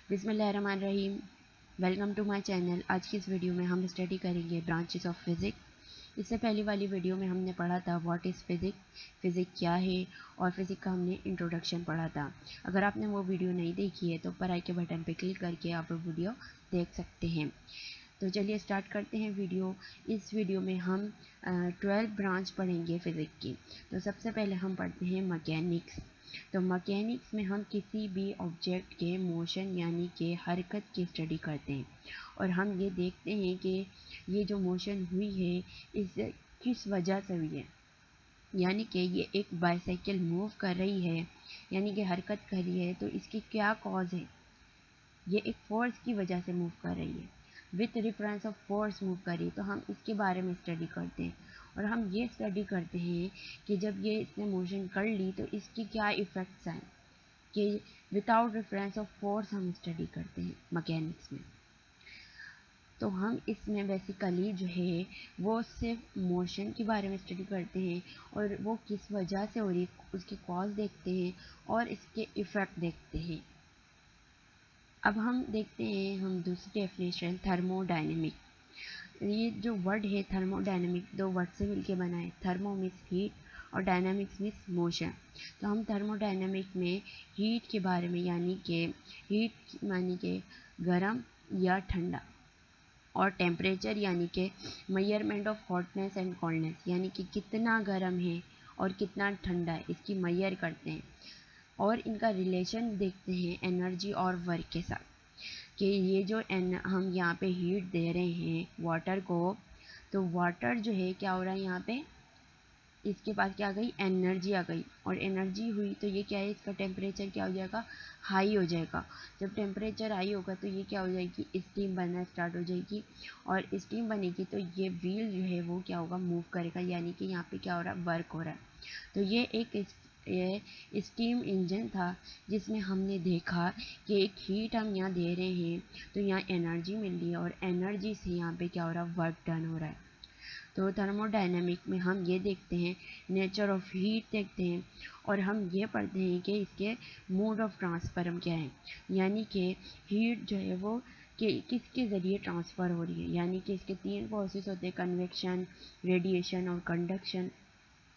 बिस्मिल्लाहिर्रहमानिर्रहीम। Welcome to my channel. आज की इस वीडियो में हम स्टडी करेंगे ब्रांचेस ऑफ फिज़िक्स। इससे पहले वाली वीडियो में हमने पढ़ा था व्हाट इज़ फिज़िक्स, फ़िज़िक्स क्या है, और फिज़िक्स का हमने इंट्रोडक्शन पढ़ा था। अगर आपने वो वीडियो नहीं देखी है तो ऊपर आई के बटन पर क्लिक करके आप वो वीडियो देख सकते हैं। तो चलिए स्टार्ट करते हैं वीडियो। इस वीडियो में हम 12 ब्रांच पढ़ेंगे फ़िज़िक्स की। तो सबसे पहले हम पढ़ते हैं मैकेनिक्स। तो मैकेनिक्स में हम किसी भी ऑब्जेक्ट के मोशन यानी कि हरकत की स्टडी करते हैं, और हम ये देखते हैं कि ये जो मोशन हुई है इस किस वजह से हुई है। यानी कि ये एक बाईसाइकिल मूव कर रही है, यानी कि हरकत कर रही है, तो इसकी क्या कॉज है। ये एक फोर्स की वजह से मूव कर रही है, with reference of force move कर रही है। तो हम इसके बारे में स्टडी करते हैं, और हम ये स्टडी करते हैं कि जब ये इसने मोशन कर ली तो इसकी क्या इफ़ेक्ट्स आए, कि विदाउट रेफरेंस ऑफ फोर्स हम स्टडी करते हैं मैकेनिक्स में। तो हम इसमें बेसिकली जो है वो सिर्फ मोशन के बारे में स्टडी करते हैं, और वो किस वजह से हो रही उसके कॉज देखते हैं और इसके इफ़ेक्ट देखते हैं। अब हम देखते हैं हम दूसरी डेफिनेशन थर्मोडायनेमिक। ये जो वर्ड है थर्मोडायनेमिक, दो वर्ड से मिलके बना है। थर्मो मीन्स हीट और डायनामिक्स मीन्स मोशन। तो हम थर्मोडायनेमिक में हीट के बारे में, यानी कि हीट यानी कि गर्म या ठंडा, और टेम्परेचर यानी कि measurement of hotness and coldness, यानी कि कितना गर्म है और कितना ठंडा है, इसकी मेजर करते हैं। और इनका रिलेशन देखते हैं एनर्जी और वर्क के साथ, कि ये जो हम यहाँ पे हीट दे रहे हैं वाटर को, तो वाटर जो है क्या हो रहा है यहाँ पे, इसके पास क्या आ गई, एनर्जी आ गई, और एनर्जी हुई तो ये क्या है, इसका टेम्परेचर क्या हो जाएगा, हाई हो जाएगा। जब टेम्परेचर हाई होगा तो ये क्या हो जाएगी, स्टीम बनना स्टार्ट हो जाएगी, और स्टीम बनेगी तो ये व्हील जो है वो क्या होगा, मूव करेगा, यानी कि यहाँ पे क्या हो रहा है, वर्क हो रहा है। तो ये एक ये स्टीम इंजन था, जिसमें हमने देखा कि एक हीट हम यहाँ दे रहे हैं तो यहाँ एनर्जी मिल रही है, और एनर्जी से यहाँ पे क्या हो रहा है, वर्क डन हो रहा है। तो थर्मोडायनेमिक में हम ये देखते हैं नेचर ऑफ हीट देखते हैं, और हम ये पढ़ते हैं कि इसके मोड ऑफ ट्रांसफर क्या है, यानी कि हीट जो है वो कि किसके ज़रिए ट्रांसफ़र हो रही है। यानी कि इसके तीन प्रोसेस होते हैं, कन्वेक्शन, रेडिएशन और कंडक्शन।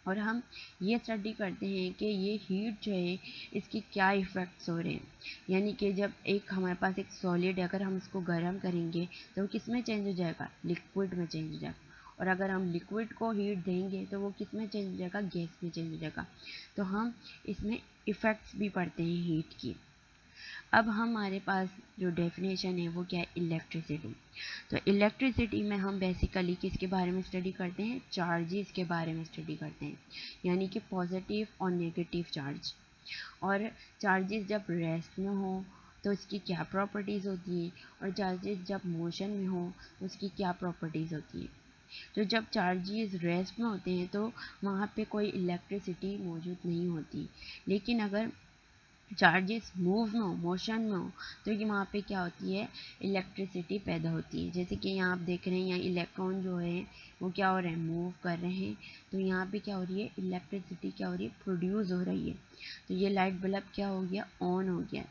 और हम ये स्टडी करते हैं कि ये हीट जो है इसकी क्या इफ़ेक्ट्स हो रहे हैं। यानी कि जब एक हमारे पास एक सॉलिड है, अगर हम इसको गर्म करेंगे तो वो किस में चेंज हो जाएगा, लिक्विड में चेंज हो जाएगा, और अगर हम लिक्विड को हीट देंगे तो वो किस में चेंज हो जाएगा, गैस में चेंज हो जाएगा। तो हम इसमें इफ़ेक्ट्स भी पढ़ते हैं हीट की। अब हमारे पास जो डेफिनेशन है वो क्या है, इलेक्ट्रिसिटी। तो इलेक्ट्रिसिटी में हम बेसिकली किसके बारे में स्टडी करते हैं, चार्जेस के बारे में स्टडी करते हैं, यानी कि पॉजिटिव और नेगेटिव चार्ज। और चार्जेस जब रेस्ट में हो तो इसकी क्या प्रॉपर्टीज़ होती है, और चार्जेस जब मोशन में हो तो उसकी क्या प्रॉपर्टीज़ होती है। तो जब चार्जेस रेस्ट में होते हैं तो वहाँ पे कोई इलेक्ट्रिसिटी मौजूद नहीं होती, लेकिन अगर चार्जेस मूव में हो, मोशन में हो, तो ये वहाँ पे क्या होती है, इलेक्ट्रिसिटी पैदा होती है। जैसे कि यहाँ आप देख रहे हैं, यहाँ इलेक्ट्रॉन जो है वो क्या हो रहे हैं, मूव कर रहे हैं, तो यहाँ पे क्या हो रही है, इलेक्ट्रिसिटी क्या हो रही है, प्रोड्यूस हो रही है। तो ये लाइट बल्ब क्या हो गया, ऑन हो गया।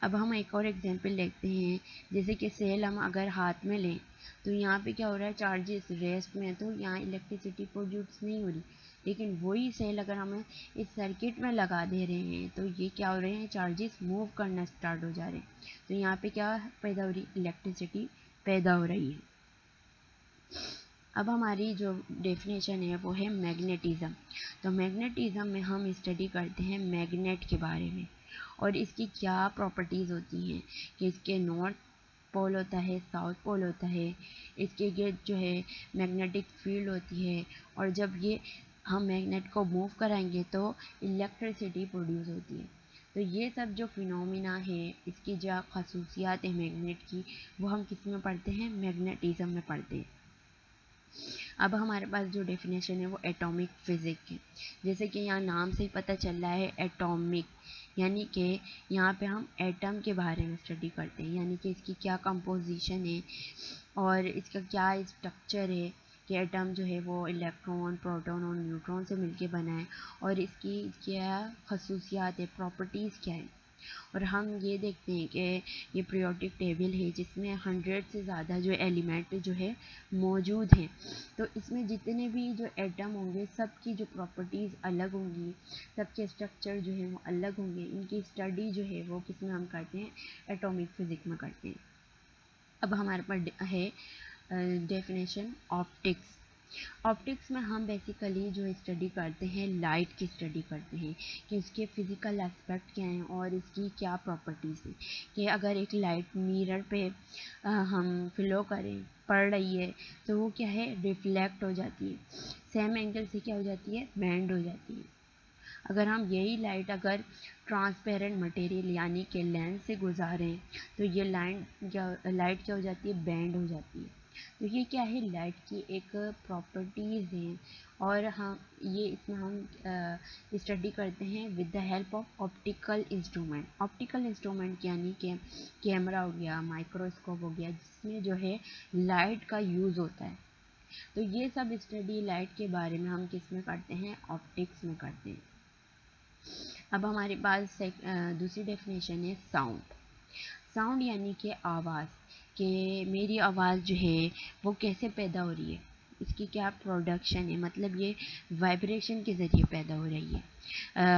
अब हम एक और एग्जांपल देखते हैं, जैसे कि सेल हम अगर हाथ में लें तो यहाँ पे क्या हो रहा है, चार्जेस रेस्ट में है तो यहाँ इलेक्ट्रिसिटी प्रोड्यूस नहीं हो रही, लेकिन वही सेल अगर हमें इस सर्किट में लगा दे रहे हैं तो ये क्या हो रहे हैं, चार्जेस मूव करना स्टार्ट हो जा रहे हैं, तो यहाँ पे क्या पैदा हो रही, इलेक्ट्रिसिटी पैदा हो रही है। अब हमारी जो डेफिनेशन है वो है मैग्नेटिज्म। तो मैग्नेटिज्म में हम स्टडी करते हैं मैग्नेट के बारे में, और इसकी क्या प्रॉपर्टीज़ होती हैं, कि इसके नॉर्थ पोल होता है, साउथ पोल होता है, इसके ये जो है मैग्नेटिक फील्ड होती है, और जब ये हम मैग्नेट को मूव कराएंगे तो इलेक्ट्रिसिटी प्रोड्यूस होती है। तो ये सब जो फिनोमिना है, इसकी जो खसूसियात है मैग्नेट की, वो हम किस में पढ़ते हैं, मैग्नेटिज्म में पढ़ते हैं। अब हमारे पास जो डेफिनेशन है वो एटॉमिक फिज़िक्स है। जैसे कि यहाँ नाम से ही पता चल रहा है एटॉमिक, यानी कि यहाँ पे हम एटम के बारे में स्टडी करते हैं, यानी कि इसकी क्या कंपोजिशन है और इसका क्या स्ट्रक्चर है, कि एटम जो है वो इलेक्ट्रॉन, प्रोटॉन और न्यूट्रॉन से मिलके बना है, और इसकी क्या खसूसियात है, प्रॉपर्टीज़ क्या है। और हम ये देखते हैं कि ये पीरियोडिक टेबल है जिसमें 100 से ज़्यादा जो एलिमेंट जो है मौजूद हैं। तो इसमें जितने भी जो एटम होंगे सबकी जो प्रॉपर्टीज़ अलग होंगी, सबके स्ट्रक्चर जो है वो अलग होंगे। इनकी स्टडी जो है वो किस में हम करते हैं, एटॉमिक फिज़िक्स में करते हैं। अब हमारे पास है डेफिनेशन ऑप्टिक्स। ऑप्टिक्स में हम बेसिकली जो स्टडी करते हैं लाइट की स्टडी करते हैं कि उसके फिज़िकल एस्पेक्ट क्या हैं और इसकी क्या प्रॉपर्टीज़ हैं। कि अगर एक लाइट मिरर पे हम फ्लो करें पड़ रही है तो वो क्या है, रिफ्लेक्ट हो जाती है, सेम एंगल से क्या हो जाती है, बेंड हो जाती है। अगर हम यही लाइट अगर ट्रांसपेरेंट मटेरियल यानी कि लेंस से गुजारें तो ये लाइट क्या हो जाती है, बेंड हो जाती है। तो ये क्या है, लाइट की एक प्रॉपर्टीज़ हैं और हम ये इसमें हम स्टडी करते हैं with the help of optical instrument. Optical instrument यानी कि कैमरा हो गया, माइक्रोस्कोप हो गया, जिसमें जो है लाइट का यूज़ होता है। तो ये सब स्टडी लाइट के बारे में हम किस में करते हैं, ऑप्टिक्स में करते हैं। अब हमारे पास दूसरी डेफिनेशन है साउंड। साउंड यानी कि आवाज़, कि मेरी आवाज़ जो है वो कैसे पैदा हो रही है, इसकी क्या प्रोडक्शन है, मतलब ये वाइब्रेशन के ज़रिए पैदा हो रही है।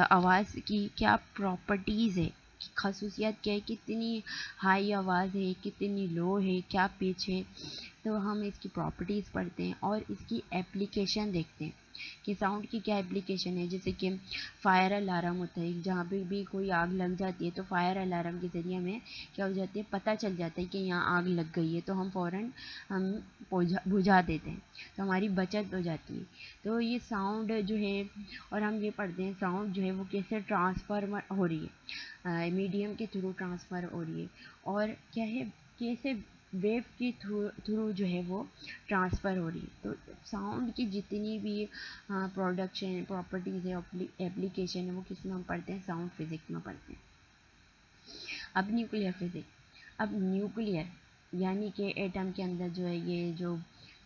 आवाज़ की क्या प्रॉपर्टीज़ है, खसूसियात क्या है, कितनी हाई आवाज़ है, कितनी लो है, क्या पिच है। तो हम इसकी प्रॉपर्टीज़ पढ़ते हैं और इसकी एप्लीकेशन देखते हैं कि साउंड की क्या एप्लीकेशन है। जैसे कि फायर अलार्म होता है, जहाँ पे भी कोई आग लग जाती है तो फायर अलार्म के ज़रिए हमें क्या हो जाती है, पता चल जाता है कि यहाँ आग लग गई है, तो हम फ़ौरन हम बुझा देते हैं, तो हमारी बचत हो जाती है। तो ये साउंड जो है, और हम ये पढ़ते हैं साउंड जो है वो कैसे ट्रांसफर हो रही है, मीडियम के थ्रू ट्रांसफ़र हो रही है, और क्या है, कैसे वेव के थ्रू जो है वो ट्रांसफ़र हो रही है। तो साउंड की जितनी भी प्रोडक्शन प्रॉपर्टीज़ है, एप्लीकेशन है, वो किस में हम पढ़ते हैं, साउंड फिज़िक्स में पढ़ते हैं। अब न्यूक्लियर फिज़िक्स। अब न्यूक्लियर यानी कि एटम के अंदर जो है ये जो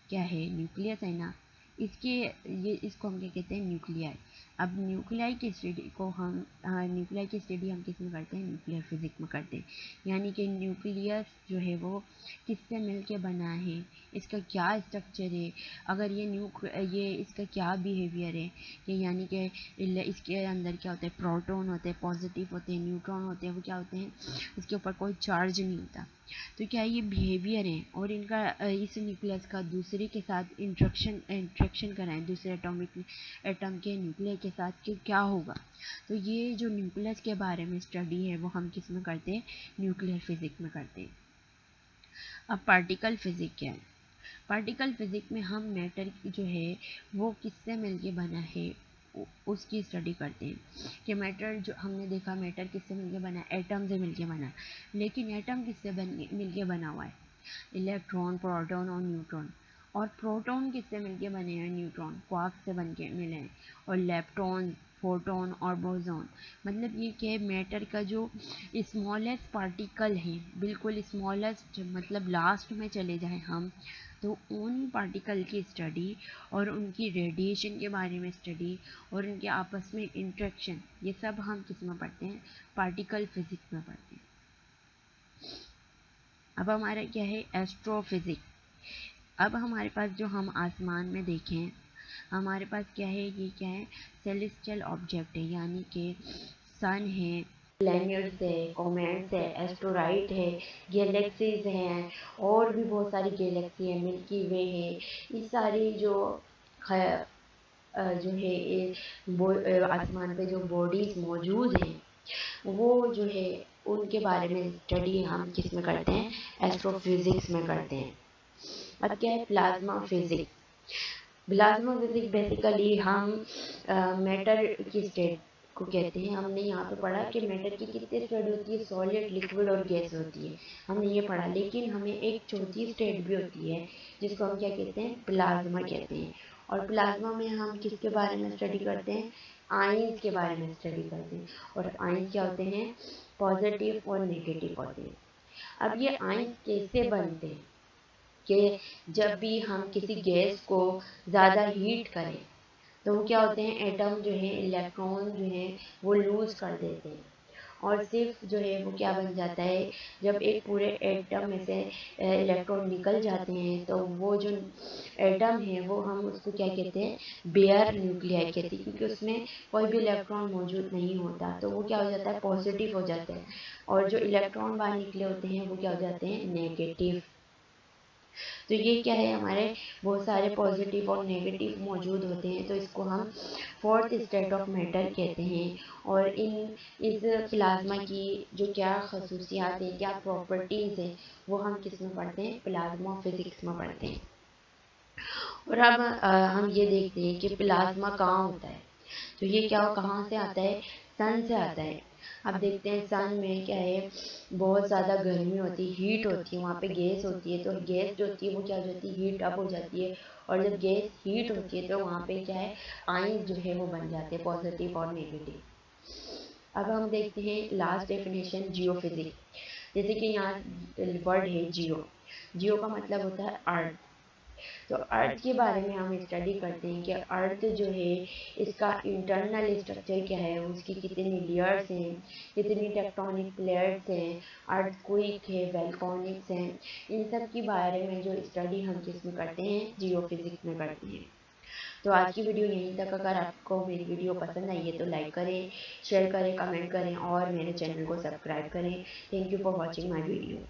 क्या है, न्यूक्लियस है ना, इसको हम क्या कहते हैं, न्यूक्लियाई। अब न्यूक्लियाई की स्टडी को हम न्यूक्लियाई की स्टडी हम किस में करते हैं, न्यूक्लियर फिज़िक्स में करते हैं। यानी कि न्यूक्लियस जो है वो किससे मिल के बना है, इसका क्या स्ट्रक्चर है, अगर ये इसका क्या बिहेवियर है, कि यानी कि इसके अंदर क्या होता है, प्रोटॉन होते हैं, पॉजिटिव होते हैं, न्यूट्रॉन होते हैं, वो क्या होते हैं, इसके ऊपर कोई चार्ज नहीं होता। तो क्या ये बिहेवियर है, और इनका इस न्यूक्लियस का दूसरे के साथ इंट्रैक्शन कराएं, दूसरे एटम के न्यूक्लियर के साथ, कि क्या होगा। तो ये जो न्यूक्लियस के बारे में स्टडी है वो हम किस में करते हैं, न्यूक्लियर फिज़िक्स में करते हैं। अब पार्टिकल फिज़िक्स क्या है। पार्टिकल फिज़िक्स में हम मैटर जो है वो किससे मिलके बना है उसकी स्टडी करते हैं। कि मैटर जो हमने देखा, मैटर किससे मिलके बना है, एटम से मिलके बना है। लेकिन एटम किससे मिलके बना हुआ है, इलेक्ट्रॉन, प्रोटॉन और न्यूट्रॉन। और प्रोटॉन किससे मिलके बने हैं, न्यूट्रॉन क्वार्क से बन के मिले हैं। और लेप्टॉन, फोटोन और बोसॉन, मतलब ये कि मैटर का जो स्मॉलेस्ट पार्टिकल है, बिल्कुल स्मॉलेस्ट, मतलब लास्ट में चले जाएं हम, तो उन पार्टिकल की स्टडी और उनकी रेडिएशन के बारे में स्टडी और उनके आपस में इंट्रैक्शन, ये सब हम किस में पढ़ते हैं, पार्टिकल फिज़िक्स में पढ़ते हैं। अब हमारा क्या है, एस्ट्रोफिज़िक्स। अब हमारे पास जो हम आसमान में देखें, हमारे पास क्या है, ये क्या है, सेलेस्टियल ऑब्जेक्ट है, यानी कि सन है, प्लैनेट्स है, कॉमेट्स है, एस्टेरॉइड है, गैलेक्सीज हैं, और भी बहुत सारी गैलेक्सी है, मिल्की वे है। ये सारी जो है आसमान पे जो बॉडीज़ मौजूद हैं वो जो है उनके बारे में स्टडी हम किस में करते हैं, एस्ट्रोफिज़िक्स में करते हैं। अब क्या है, plasma physics. Plasma physics basically हम मैटर की स्टेट को कहते हैं। हमने यहाँ पे पढ़ा कि मैटर की कितनी स्टेट होती है, सॉलिड, लिक्विड और गैस होती है, हमने ये पढ़ा। लेकिन हमें एक चौथी स्टेट भी होती है जिसको हम क्या कहते हैं, प्लाज्मा कहते हैं। और प्लाज्मा में हम किसके बारे में स्टडी करते हैं, आयंस के बारे में स्टडी करते हैं। और आयंस क्या होते हैं, पॉजिटिव और नेगेटिव होते हैं। अब ये आयंस कैसे बनते हैं, कि जब भी हम किसी गैस को ज़्यादा हीट करें तो वो क्या होते हैं, एटम जो है, इलेक्ट्रॉन जो है वो लूज़ कर देते हैं, और सिर्फ जो है वो क्या बन जाता है, जब एक पूरे एटम में से इलेक्ट्रॉन निकल जाते हैं तो वो जो एटम है वो हम उसको क्या कहते हैं, बेयर न्यूक्लियाई कहते हैं, क्योंकि उसमें कोई भी इलेक्ट्रॉन मौजूद नहीं होता। तो वो क्या हो जाता है, पॉजिटिव हो जाता है, और जो इलेक्ट्रॉन बाहर निकले होते हैं वो क्या हो जाते हैं, नेगेटिव। तो ये क्या है, हमारे बहुत सारे पॉजिटिव और नेगेटिव मौजूद होते हैं, तो इसको हम फोर्थ स्टेट ऑफ मैटर कहते हैं। और इस प्लाज्मा की जो क्या खसूसियात हैं, क्या प्रॉपर्टीज़ हैं, वो हम किस में पढ़ते हैं, प्लाज्मा फिजिक्स में पढ़ते हैं। और अब हम ये देखते हैं कि प्लाज्मा कहाँ होता है। तो ये क्या कहाँ से आता है, सन से आता है। अब देखते हैं सन में क्या है, बहुत ज़्यादा गर्मी होती है, हीट होती है, वहाँ पे गैस होती है। तो गैस जो होती है वो क्या हो जाती है, हीट अप हो जाती है, और जब गैस हीट होती है तो वहाँ पे क्या है, आयंस जो है वो बन जाते हैं, पॉजिटिव और नेगेटिव। अब हम देखते हैं लास्ट डेफिनेशन, जियोफिजिक्स। जैसे कि यहाँ वर्ड है जियो, जियो का मतलब होता है अर्थ। तो अर्थ के बारे में हम स्टडी करते हैं कि अर्थ जो है इसका इंटरनल स्ट्रक्चर क्या है, उसकी कितनी लेयर्स हैं, कितनी टेक्टोनिक प्लेट्स हैं, अर्थक्वेक है, वोल्केनिक्स हैं, इन सब के बारे में जो स्टडी हम किसमें करते हैं, जियोफिजिक्स में करते हैं। तो आज की वीडियो यहीं तक। अगर आपको मेरी वीडियो पसंद आई है तो लाइक करें, शेयर करें, कमेंट करें और मेरे चैनल को सब्सक्राइब करें। Thank you for watching my video.